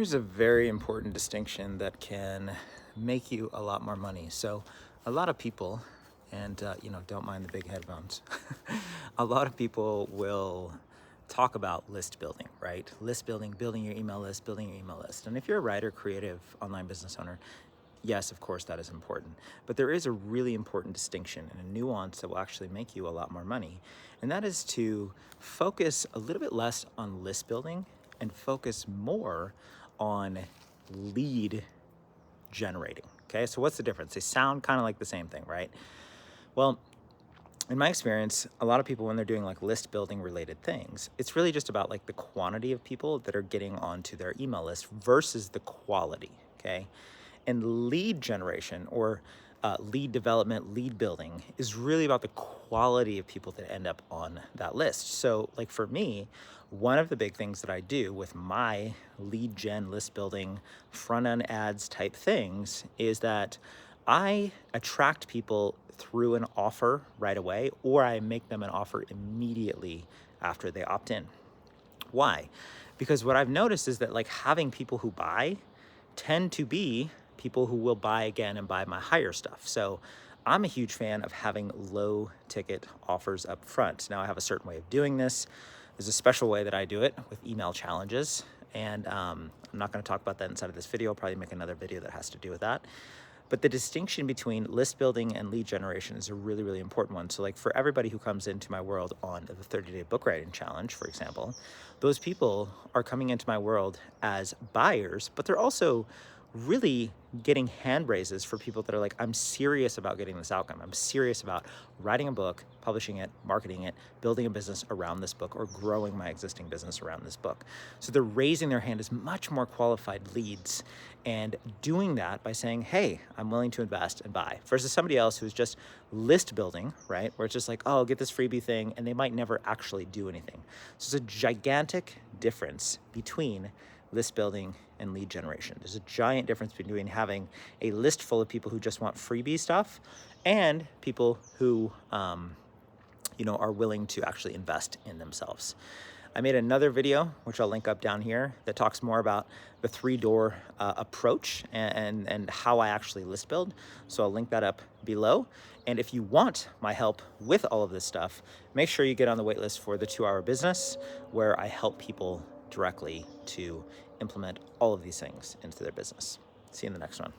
Here's a very important distinction that can make you a lot more money. So, a lot of people, and don't mind the big headphones. A lot of people will talk about list building, right? List building, building your email list, building your email list. And if you're a writer, creative, online business owner, yes, of course, that is important. But there is a really important distinction and a nuance that will actually make you a lot more money. And that is to focus a little bit less on list building and focus more on lead generating. Okay, so what's the difference? They sound kind of like the same thing, right? Well, in my experience, a lot of people, when they're doing like list building related things, it's really just about like the quantity of people that are getting onto their email list versus the quality. Okay. And lead generation or lead development, lead building is really about the quality of people that end up on that list. So, like for me, one of the big things that I do with my lead gen list building front end ads type things is that I attract people through an offer right away, or I make them an offer immediately after they opt in. Why? Because what I've noticed is that like having people who buy tend to be people who will buy again and buy my higher stuff. So I'm a huge fan of having low ticket offers up front. Now I have a certain way of doing this. There's a special way that I do it with email challenges. And I'm not going to talk about that inside of this video. I'll probably make another video that has to do with that. But the distinction between list building and lead generation is a really, really important one. So like for everybody who comes into my world on the 30-day book writing challenge, for example, those people are coming into my world as buyers, but they're also really getting hand raises for people that are like, I'm serious about getting this outcome. I'm serious about writing a book, publishing it, marketing it, building a business around this book, or growing my existing business around this book. So they're raising their hand as much more qualified leads and doing that by saying, hey, I'm willing to invest and buy, versus somebody else who's just list building, right? Where it's just like, oh, get this freebie thing, and they might never actually do anything. So it's a gigantic difference between list building and lead generation. There's a giant difference between having a list full of people who just want freebie stuff and people who, are willing to actually invest in themselves. I made another video, which I'll link up down here, that talks more about the three-door approach and how I actually list build. So I'll link that up below. And if you want my help with all of this stuff, make sure you get on the waitlist for the 2-Hour Business, where I help people directly to implement all of these things into their business. See you in the next one.